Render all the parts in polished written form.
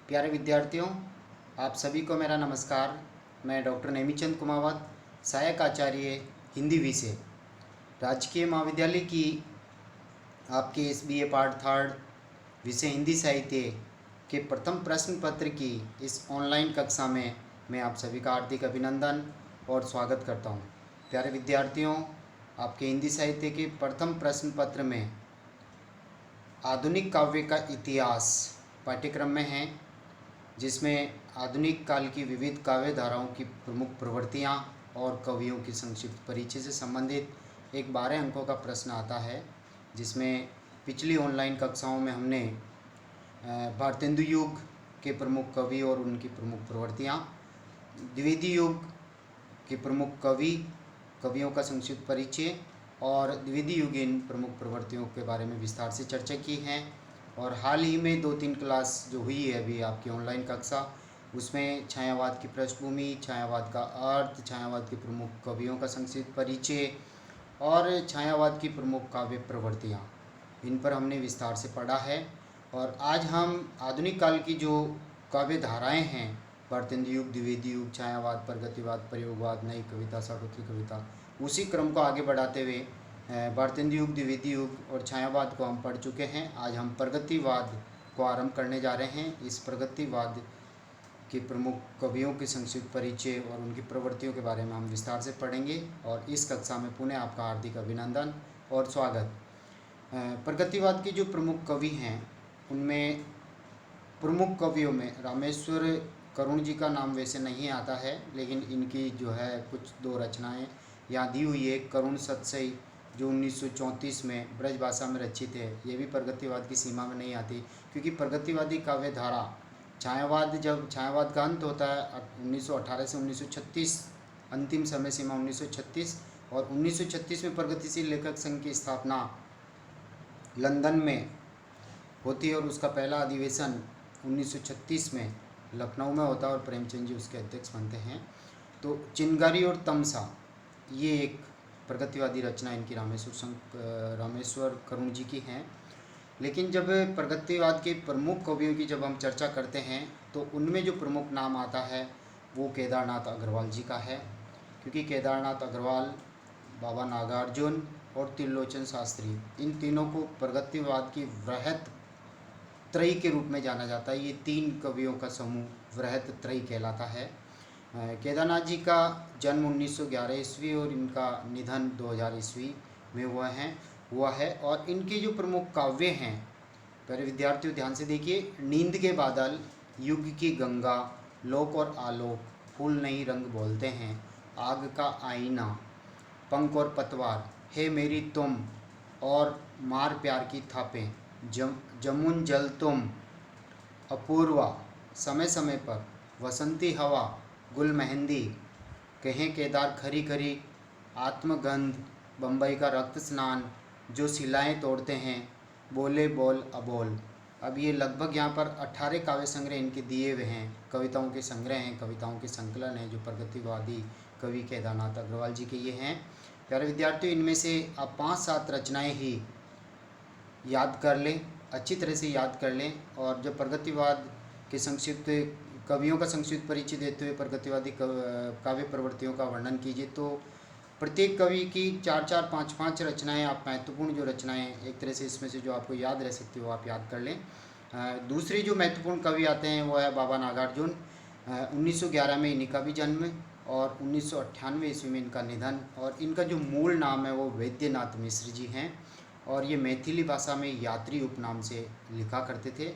प्यारे विद्यार्थियों, आप सभी को मेरा नमस्कार। मैं डॉक्टर नेमीचंद कुमावत, सहायक आचार्य हिंदी विषय, राजकीय महाविद्यालय की आपके SBA पार्ट थर्ड विषय हिंदी साहित्य के प्रथम प्रश्न पत्र की इस ऑनलाइन कक्षा में मैं आप सभी का हार्दिक अभिनंदन और स्वागत करता हूं। प्यारे विद्यार्थियों, आपके हिंदी साहित्य के प्रथम प्रश्न पत्र में आधुनिक काव्य का इतिहास पाठ्यक्रम में है, जिसमें आधुनिक काल की विविध काव्य धाराओं की प्रमुख प्रवृत्तियाँ और कवियों की संक्षिप्त परिचय से संबंधित एक 12 अंकों का प्रश्न आता है, जिसमें पिछली ऑनलाइन कक्षाओं में हमने भारतेंदु युग के प्रमुख कवि और उनकी प्रमुख प्रवृत्तियाँ, द्विवेदी युग के प्रमुख कवियों का संक्षिप्त परिचय और द्विवेदी युगीन प्रमुख प्रवृत्तियों के बारे में विस्तार से चर्चा की है। और हाल ही में 2-3 क्लास जो हुई है अभी आपकी ऑनलाइन कक्षा, उसमें छायावाद की पृष्ठभूमि, छायावाद का अर्थ, छायावाद के प्रमुख कवियों का संक्षिप्त परिचय और छायावाद की प्रमुख काव्य प्रवृत्तियाँ, इन पर हमने विस्तार से पढ़ा है। और आज हम आधुनिक काल की जो काव्य धाराएँ हैं, भारतेंदु युग, द्विवेदी युग, छायावाद, प्रगतिवाद, प्रयोगवाद, नई कविता, सार्वत्रिक कविता, उसी क्रम को आगे बढ़ाते हुए भारतेंदु युग, द्विवेदी युग और छायावाद को हम पढ़ चुके हैं। आज हम प्रगतिवाद को आरंभ करने जा रहे हैं। इस प्रगतिवाद के प्रमुख कवियों के संक्षिप्त परिचय और उनकी प्रवृत्तियों के बारे में हम विस्तार से पढ़ेंगे। और इस कक्षा में पुनः आपका हार्दिक अभिनंदन और स्वागत। प्रगतिवाद के जो प्रमुख कवि हैं, उनमें प्रमुख कवियों में रामेश्वर करुण जी का नाम वैसे नहीं आता है, लेकिन इनकी जो है कुछ 2 रचनाएं यहाँ दी हुई है। करुण सतसई जो 1934 में ब्रज भाषा में रचित है, ये भी प्रगतिवाद की सीमा में नहीं आती, क्योंकि प्रगतिवादी काव्य धारा जब छायावाद का अंत होता है 1918 से 1936, अंतिम समय सीमा 1936, और 1936 में प्रगतिशील लेखक संघ की स्थापना लंदन में होती है और उसका पहला अधिवेशन 1936 में लखनऊ में होता है और प्रेमचंद जी उसके अध्यक्ष बनते हैं। तो चिनगारी और तमसा, ये एक प्रगतिवादी रचना इनकी रामेश्वर करुण जी की हैं। लेकिन जब प्रगतिवाद के प्रमुख कवियों की जब हम चर्चा करते हैं, तो उनमें जो प्रमुख नाम आता है वो केदारनाथ अग्रवाल जी का है, क्योंकि केदारनाथ अग्रवाल, बाबा नागार्जुन और त्रिलोचन शास्त्री, इन तीनों को प्रगतिवाद की वृहत त्रयी के रूप में जाना जाता है। ये 3 कवियों का समूह वृहत त्रयी कहलाता है। केदारनाथ जी का जन्म 1911 ईस्वी और इनका निधन 2000 ईस्वी में हुआ है। और इनके जो प्रमुख काव्य हैं, पहले विद्यार्थियों ध्यान से देखिए। नींद के बादल, युग की गंगा, लोक और आलोक, फूल नहीं रंग बोलते हैं, आग का आईना, पंख और पतवार, हे मेरी तुम, और मार प्यार की थापें, जमुन जल तुम, अपूर्वा, समय समय पर, वसंती हवा, गुल मेहंदी, कहें केदार खरी खरी, आत्मगंध, बम्बई का रक्त स्नान, जो शिलाएं तोड़ते हैं, बोले बोल अबोल। अब ये लगभग यहाँ पर 18 काव्य संग्रह इनके दिए हुए हैं, कविताओं के संग्रह हैं, कविताओं के संकलन हैं, जो प्रगतिवादी कवि केदारनाथ अग्रवाल जी के ये हैं। प्यारे विद्यार्थियों, इनमें से आप 5-7 रचनाएँ ही याद कर लें, अच्छी तरह से याद कर लें। और जब प्रगतिवाद के संक्षिप्त कवियों का संक्षिप्त परिचय देते हुए प्रगतिवादी काव्य प्रवृत्तियों का वर्णन कीजिए, तो प्रत्येक कवि की 4-4, 5-5 रचनाएं, आप महत्वपूर्ण जो रचनाएं, एक तरह से इसमें से जो आपको याद रह सकती हो आप याद कर लें। दूसरी जो महत्वपूर्ण कवि आते हैं वो है बाबा नागार्जुन। 1911 में इन्हीं का भी जन्म और 1998 ईस्वी में इनका निधन। और इनका जो मूल नाम है वो वैद्यनाथ मिश्र जी हैं, और ये मैथिली भाषा में यात्री उपनाम से लिखा करते थे।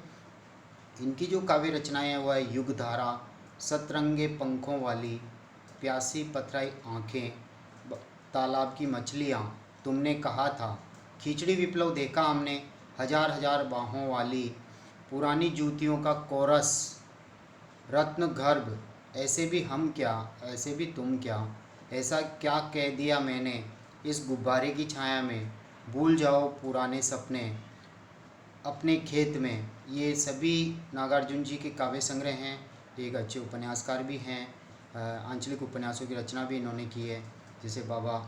इनकी जो काव्य रचनाएं हैं वह है युगधारा, सतरंगे पंखों वाली, प्यासी पथराई आँखें, तालाब की मछलियाँ, तुमने कहा था, खिचड़ी विप्लव देखा हमने, हजार हजार बाहों वाली, पुरानी जूतियों का कोरस, रत्न गर्भ, ऐसे भी हम क्या, ऐसे भी तुम क्या, ऐसा क्या कह दिया मैंने इस गुब्बारे की छाया में, भूल जाओ पुराने सपने अपने खेत में। ये सभी नागार्जुन जी के काव्य संग्रह हैं। एक अच्छे उपन्यासकार भी हैं, आंचलिक उपन्यासों की रचना भी इन्होंने की है, जैसे बाबा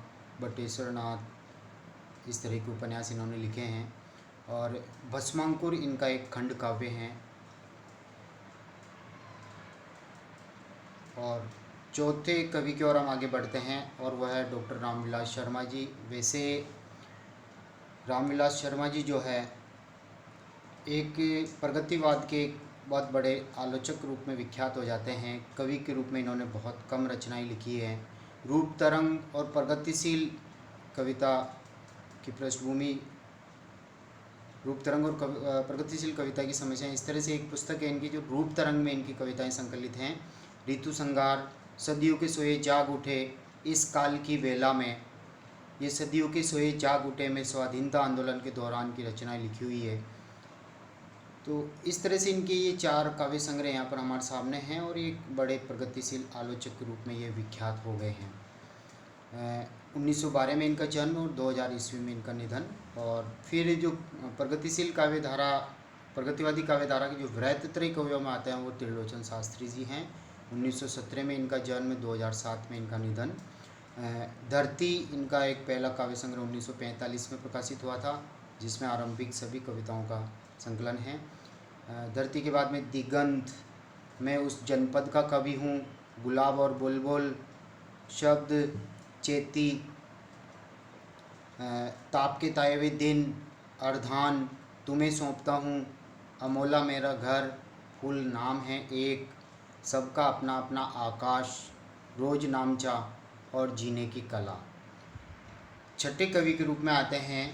बटेश्वर नाथ, इस तरह के उपन्यास इन्होंने लिखे हैं। और भस्मांकुर इनका एक खंड काव्य है। और चौथे कवि की ओर हम आगे बढ़ते हैं और वह है डॉक्टर रामविलास शर्मा जी। वैसे रामविलास शर्मा जी जो है एक प्रगतिवाद के एक बहुत बड़े आलोचक रूप में विख्यात हो जाते हैं। कवि के रूप में इन्होंने बहुत कम रचनाएं लिखी हैं। रूप तरंग और प्रगतिशील कविता की पृष्ठभूमि, रूप तरंग और प्रगतिशील कविता की समस्याएं, इस तरह से एक पुस्तक है इनकी जो रूप तरंग में इनकी कविताएं संकलित हैं। ऋतु संगार, सदियों के सोए जाग उठे इस काल की वेला में, ये सदियों के सोए जाग उठे में स्वाधीनता आंदोलन के दौरान की रचनाएं लिखी हुई है। तो इस तरह से इनके ये 4 काव्य संग्रह यहाँ पर हमारे सामने हैं और एक बड़े प्रगतिशील आलोचक के रूप में ये विख्यात हो गए हैं। 1912 में इनका जन्म और 2000 ईस्वी में इनका निधन। और फिर जो प्रगतिशील काव्यधारा, प्रगतिवादी काव्यधारा के जो वृहत्त्रयी कवियों में आते हैं वो त्रिलोचन शास्त्री जी हैं। 1917 में इनका जन्म, 2007 में इनका निधन। धरती इनका एक पहला काव्य संग्रह 1945 में प्रकाशित हुआ था, जिसमें आरंभिक सभी कविताओं का संकलन है। धरती के बाद में दिगंत, मैं उस जनपद का कवि हूँ, गुलाब और बुलबुल, शब्द, चेती, ताप के ताए हुए दिन, अर्धान, तुम्हें सौंपता हूँ, अमोला मेरा घर, फूल नाम है एक, सबका अपना अपना आकाश, रोज नामचा और जीने की कला। छठे कवि के रूप में आते हैं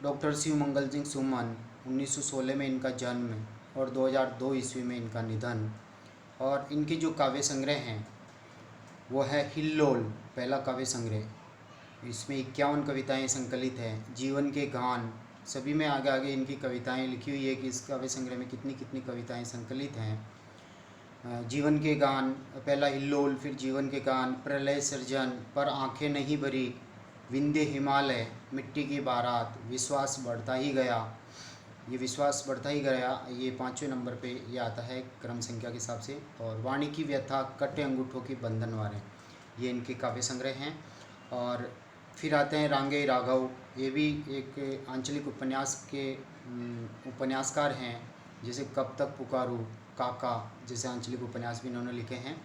डॉक्टर शिवमंगल सिंह सुमन। 1916 में इनका जन्म और 2002 ईस्वी में इनका निधन। और इनके जो काव्य संग्रह हैं वो है हिल्लोल, पहला काव्य संग्रह। इसमें 51 कविताएं संकलित हैं। जीवन के गान, सभी में आगे आगे इनकी कविताएं लिखी हुई है कि इस काव्य संग्रह में कितनी कितनी कविताएं संकलित हैं। जीवन के गान, पहला हिल्लोल, फिर जीवन के गान, प्रलय सृजन, पर आंखें नहीं भरी, विंध्य हिमालय, मिट्टी की बारात, विश्वास बढ़ता ही गया, ये विश्वास बढ़ता ही गया, ये 5वें नंबर पे ये आता है क्रम संख्या के हिसाब से। और वाणी की व्यथा, कटे अंगूठों की बंधन वारे, ये इनके काव्य संग्रह हैं। और फिर आते हैं रांगे राघव, ये भी एक आंचलिक उपन्यास के उपन्यासकार हैं। जैसे कब तक पुकारूं, काका जैसे आंचलिक उपन्यास भी इन्होंने लिखे हैं।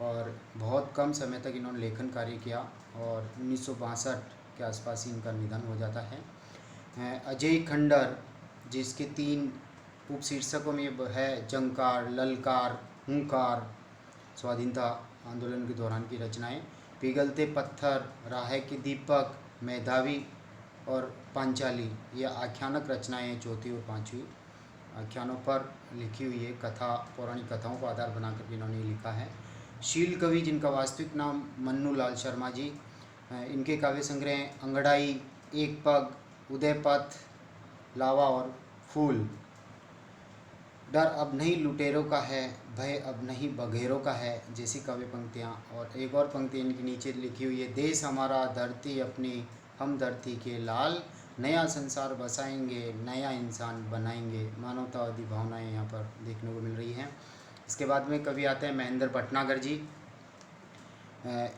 और बहुत कम समय तक इन्होंने लेखन कार्य किया और 1962 के आसपास ही इनका निधन हो जाता है। अजय खंडर, जिसके 3 उपशीर्षकों में है जंकार, ललकार, हुंकार, स्वाधीनता आंदोलन के दौरान की रचनाएं। पिघलते पत्थर, राह के दीपक, मेधावी और पांचाली, ये आख्यानक रचनाएं हैं, चौथी और 5वीं आख्यानों पर लिखी हुई है। कथा, पौराणिक कथाओं को आधार बनाकर इन्होंने लिखा है। शील कवि, जिनका वास्तविक नाम मन्नू लाल शर्मा जी, इनके काव्य संग्रह अंगड़ाई, एक पग, उदयपथ, लावा और फूल। डर अब नहीं लुटेरों का है, भय अब नहीं बघेरों का है, जैसी काव्य पंक्तियाँ। और एक और पंक्ति इनके नीचे लिखी हुई है, देश हमारा धरती अपनी, हम धरती के लाल, नया संसार बसाएंगे, नया इंसान बनाएंगे। मानवतावादी भावनाएं यहाँ पर देखने को मिल रही हैं। इसके बाद में कवि आते हैं महेंद्र भटनागर जी।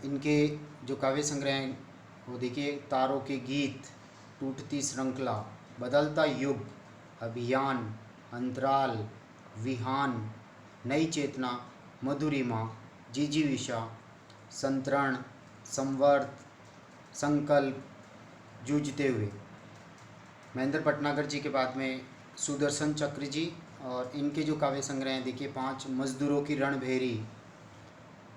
इनके जो काव्य संग्रह हैं वो देखिए, तारों के गीत, टूटती श्रृंखला, बदलता युग, अभियान, अंतराल, विहान, नई चेतना, मधुरिमा, जिजीविषा, संतरण, संवर्त, संकल्प, जूझते हुए। महेंद्र भटनागर जी के बाद में सुदर्शन चक्र जी, और इनके जो काव्य संग्रह हैं देखिए 5, मजदूरों की रणभेरी,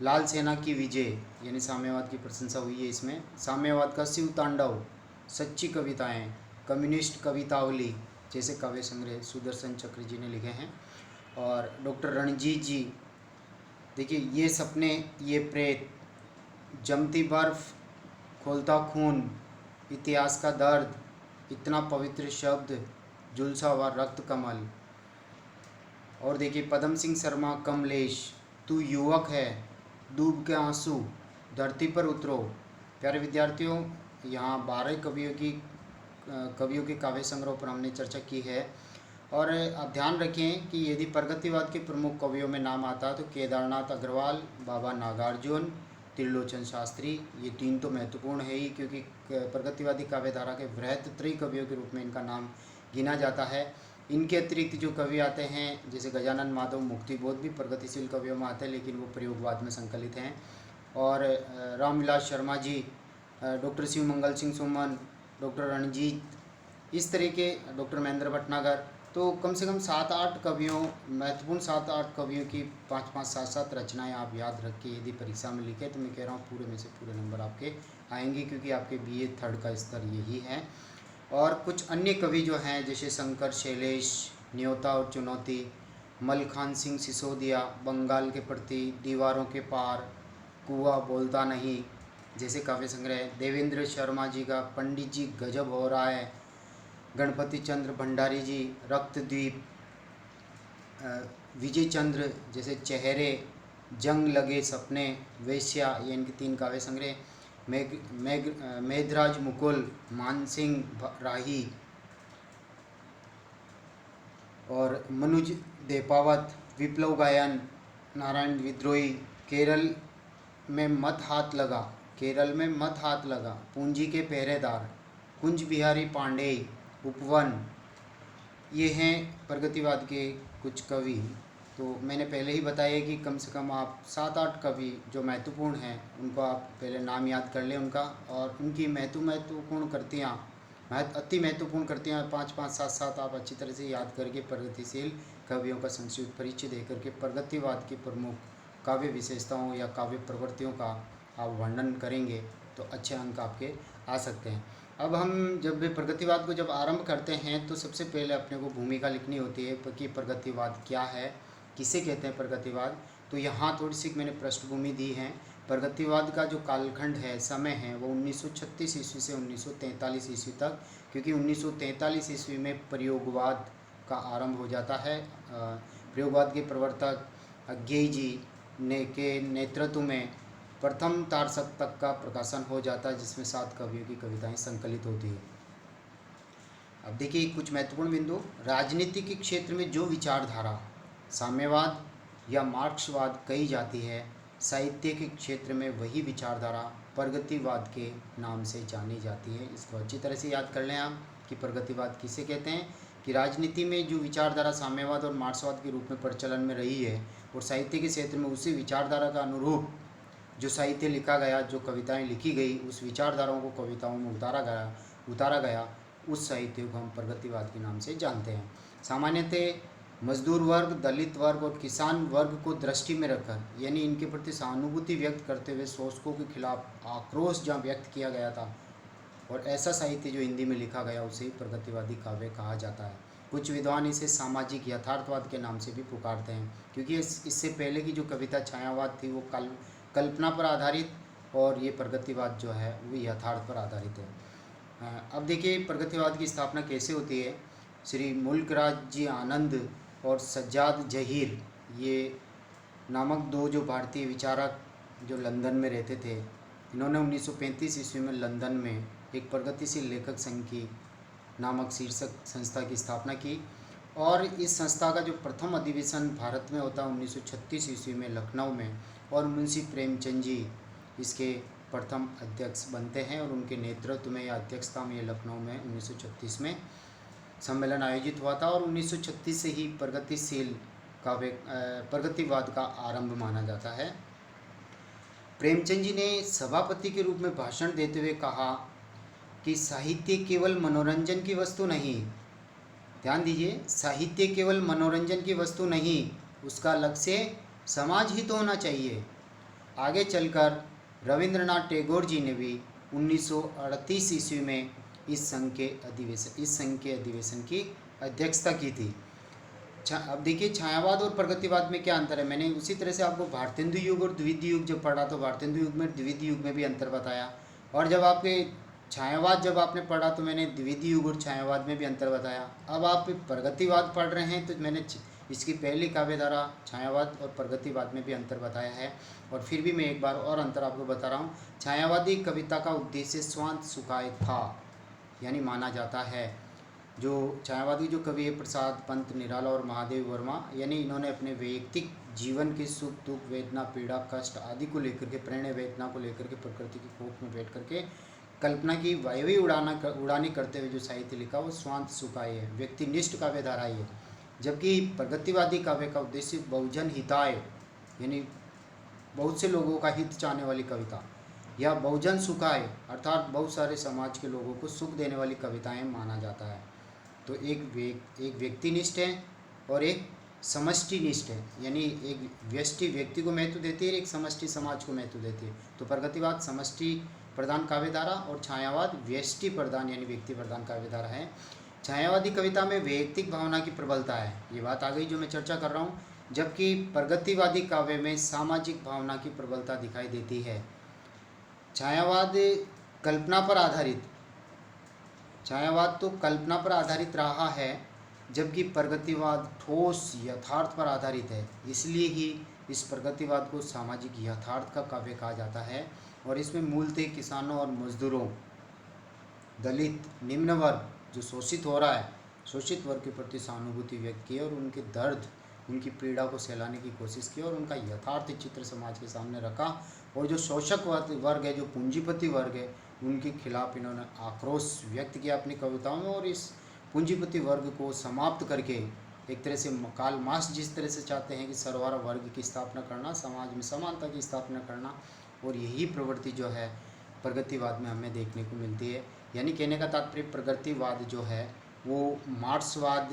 लाल सेना की विजय, यानी साम्यवाद की प्रशंसा हुई है इसमें, साम्यवाद का शिव तांडव, सच्ची कविताएं, कम्युनिस्ट कवितावली, जैसे काव्य संग्रह सुदर्शन चक्र जी ने लिखे हैं। और डॉक्टर रणजीत जी, देखिए ये सपने, ये प्रेत, जमती बर्फ, खोलता खून, इतिहास का दर्द, इतना पवित्र शब्द, जुलसा हुआ रक्त कमल। और देखिए पदम सिंह शर्मा, कमलेश, तू युवक है, डूब के आंसू, धरती पर उतरो। प्यारे विद्यार्थियों, यहाँ 12 कवियों के काव्य संग्रह पर हमने चर्चा की है। और आप ध्यान रखें कि यदि प्रगतिवाद के प्रमुख कवियों में नाम आता है तो केदारनाथ अग्रवाल, बाबा नागार्जुन, त्रिलोचन शास्त्री, ये 3 तो महत्वपूर्ण है ही, क्योंकि प्रगतिवादी काव्यधारा के वृहत्त्रयी कवियों के रूप में इनका नाम गिना जाता है। इनके अतिरिक्त जो कवि आते हैं जैसे गजानन माधव मुक्तिबोध भी प्रगतिशील कवियों में आते हैं, लेकिन वो प्रयोगवाद में संकलित हैं। और रामविलास शर्मा जी, डॉक्टर शिव मंगल सिंह सुमन, डॉक्टर रणजीत, इस तरह के, डॉक्टर महेंद्र भटनागर, तो कम से कम 7-8 कवियों, महत्वपूर्ण 7-8 कवियों की 5-5, 7-7 रचनाएं आप याद रख के यदि परीक्षा में लिखे तो मैं कह रहा हूँ पूरे में से पूरे नंबर आपके आएंगे, क्योंकि आपके BA 3rd का स्तर यही है। और कुछ अन्य कवि जो हैं जैसे शंकर शैलेश, न्योता और चुनौती, मलखान सिंह सिसोदिया, बंगाल के प्रति, दीवारों के पार, कुआं बोलता नहीं जैसे काव्य संग्रह, देवेंद्र शर्मा जी का पंडित जी गजब हो रहा है, गणपति चंद्र भंडारी जी रक्तद्वीप, विजय चंद्र जैसे चेहरे, जंग लगे सपने, वेश्या, ये इनके 3 काव्य संग्रह, मेघराज मुकुल, मानसिंह राही और मनुज देपावत, विप्लव गायन, नारायण विद्रोही, केरल में मत हाथ लगा, केरल में मत हाथ लगा, पूंजी के पहरेदार, कुंज बिहारी पांडे, उपवन, ये हैं प्रगतिवाद के कुछ कवि। तो मैंने पहले ही बताया कि कम से कम आप 7-8 कवि जो महत्वपूर्ण हैं उनको आप पहले नाम याद कर लें उनका, और उनकी महत्वपूर्ण कृतियाँ, अति महत्वपूर्ण कृतियाँ 5-5, 7-7 आप अच्छी तरह से याद करके प्रगतिशील कवियों का संक्षिप्त परिचय दे करके प्रगतिवाद की प्रमुख काव्य विशेषताओं या काव्य प्रवृत्तियों का आप वर्णन करेंगे तो अच्छे अंक आपके आ सकते हैं। अब हम जब भी प्रगतिवाद को जब आरंभ करते हैं तो सबसे पहले अपने को भूमिका लिखनी होती है कि प्रगतिवाद क्या है, किसे कहते हैं प्रगतिवाद। तो यहाँ थोड़ी सी मैंने पृष्ठभूमि दी है। प्रगतिवाद का जो कालखंड है, समय है, वो 1936 ईस्वी से 1943 ईस्वी तक, क्योंकि 1943 ईस्वी में प्रयोगवाद का आरंभ हो जाता है। प्रयोगवाद के प्रवर्तक अज्ञेय जी के नेतृत्व में प्रथम तारसप्तक का प्रकाशन हो जाता है, जिसमें 7 कवियों की कविताएं संकलित होती है। अब देखिए कुछ महत्वपूर्ण बिंदु। राजनीति के क्षेत्र में जो विचारधारा साम्यवाद या मार्क्सवाद कही जाती है, साहित्य के क्षेत्र में वही विचारधारा प्रगतिवाद के नाम से जानी जाती है। इसको अच्छी तरह से याद कर लें आप कि प्रगतिवाद किसे कहते हैं। कि राजनीति में जो विचारधारा साम्यवाद और मार्क्सवाद के रूप में प्रचलन में रही है, और साहित्य के क्षेत्र में उसी विचारधारा का अनुरूप जो साहित्य लिखा गया, जो कविताएं लिखी गई, उस विचारधाराओं को कविताओं में उतारा गया, उस साहित्य को हम प्रगतिवाद के नाम से जानते हैं। सामान्यतः मजदूर वर्ग, दलित वर्ग और किसान वर्ग को दृष्टि में रखकर, यानी इनके प्रति सहानुभूति व्यक्त करते हुए शोषकों के खिलाफ आक्रोश जहाँ व्यक्त किया गया था, और ऐसा साहित्य जो हिंदी में लिखा गया उसे प्रगतिवादी काव्य कहा जाता है। कुछ विद्वान इसे सामाजिक यथार्थवाद के नाम से भी पुकारते हैं, क्योंकि इससे पहले की जो कविता छायावाद थी वो कल्पना पर आधारित, और ये प्रगतिवाद जो है वो यथार्थ पर आधारित है। अब देखिए प्रगतिवाद की स्थापना कैसे होती है। श्री मुल्कराज जी आनंद और सज्जाद जहीर, ये नामक 2 जो भारतीय विचारक जो लंदन में रहते थे, इन्होंने 1935 ईस्वी में लंदन में एक प्रगतिशील लेखक संघ की नामक शीर्षक संस्था की स्थापना की, और इस संस्था का जो प्रथम अधिवेशन भारत में होता है 1936 ईस्वी में लखनऊ में, और मुंशी प्रेमचंद जी इसके प्रथम अध्यक्ष बनते हैं, और उनके नेतृत्व में या अध्यक्षता में ये लखनऊ में 1936 में सम्मेलन आयोजित हुआ था, और 1936 से ही प्रगतिवाद का आरंभ माना जाता है। प्रेमचंद जी ने सभापति के रूप में भाषण देते हुए कहा कि साहित्य केवल मनोरंजन की वस्तु नहीं, ध्यान दीजिए, साहित्य केवल मनोरंजन की वस्तु नहीं, उसका लक्ष्य समाज हित होना चाहिए। आगे चलकर रविंद्रनाथ टैगोर जी ने भी 1938 ईस्वी में इस संघ के अधिवेशन की अध्यक्षता की थी। अब देखिए छायावाद और प्रगतिवाद में क्या अंतर है। मैंने उसी तरह से आपको भारतेंदु युग और द्वितीय युग जब पढ़ा तो भारतेंदु युग में द्वितीय युग में भी अंतर बताया, और जब आपके छायावाद जब आपने पढ़ा तो मैंने द्वितीय युग और छायावाद में भी अंतर बताया। अब आप प्रगतिवाद पढ़ रहे हैं तो मैंने इसकी पहली काव्यधारा छायावाद और प्रगतिवाद में भी अंतर बताया है, और फिर भी मैं एक बार और अंतर आपको बता रहा हूँ। छायावादी कविता का उद्देश्य स्वांत सुखाय था, यानी माना जाता है। जो छायावादी जो कवि है प्रसाद पंत निराला और महादेव वर्मा, यानी इन्होंने अपने वैयक्तिक जीवन के सुख दुख वेदना पीड़ा कष्ट आदि को लेकर के, प्रेरणा वेदना को लेकर के प्रकृति की कोख में बैठ करके कल्पना की वायवी उड़ानी करते हुए जो साहित्य लिखा वो स्वांत सुखाय है, व्यक्तिनिष्ठ काव्यधारा है। जबकि प्रगतिवादी काव्य का उद्देश्य बहुजन हिताय यानी बहुत से लोगों का हित चाहने वाली कविता, या बहुजन सुखाय अर्थात बहुत सारे समाज के लोगों को सुख देने वाली कविताएं माना जाता है। तो एक व्यक्तिनिष्ठ है और एक समष्टिनिष्ठ है, यानी एक व्यष्टि व्यक्ति को महत्व देती है, एक समष्टि समाज को महत्व देती है। तो प्रगतिवाद समष्टि प्रधान काव्यधारा और छायावाद व्यष्टि प्रधान यानी व्यक्ति प्रधान काव्यधारा है। छायावादी कविता में वैयक्तिक भावना की प्रबलता है, ये बात आ गई जो मैं चर्चा कर रहा हूँ। जबकि प्रगतिवादी काव्य में सामाजिक भावना की प्रबलता दिखाई देती है। छायावाद कल्पना पर आधारित छायावाद तो कल्पना पर आधारित रहा है, जबकि प्रगतिवाद ठोस यथार्थ पर आधारित है। इसलिए ही इस प्रगतिवाद को सामाजिक यथार्थ का काव्य कहा जाता है। और इसमें मूलतः किसानों और मजदूरों, दलित, निम्न वर्ग जो शोषित हो रहा है, शोषित वर्ग के प्रति सहानुभूति व्यक्त की और उनके दर्द, उनकी पीड़ा को सहलाने की कोशिश की और उनका यथार्थ चित्र समाज के सामने रखा। और जो शोषक वर्ग है, जो पूंजीपति वर्ग है, उनके खिलाफ इन्होंने आक्रोश व्यक्त किया अपनी कविताओं में। और इस पूंजीपति वर्ग को समाप्त करके एक तरह से कार्ल मार्क्स जिस तरह से चाहते हैं कि सर्वहारा वर्ग की स्थापना करना, समाज में समानता की स्थापना करना, और यही प्रवृत्ति जो है प्रगतिवाद में हमें देखने को मिलती है। यानी कहने का तात्पर्य प्रगतिवाद जो है वो मार्क्सवाद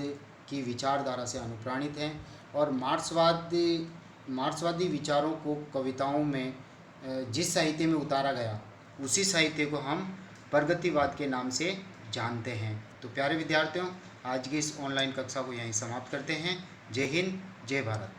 की विचारधारा से अनुप्राणित है और मार्क्सवादी विचारों को कविताओं में जिस साहित्य में उतारा गया उसी साहित्य को हम प्रगतिवाद के नाम से जानते हैं। तो प्यारे विद्यार्थियों, आज की इस ऑनलाइन कक्षा को यहीं समाप्त करते हैं। जय हिंद, जय भारत।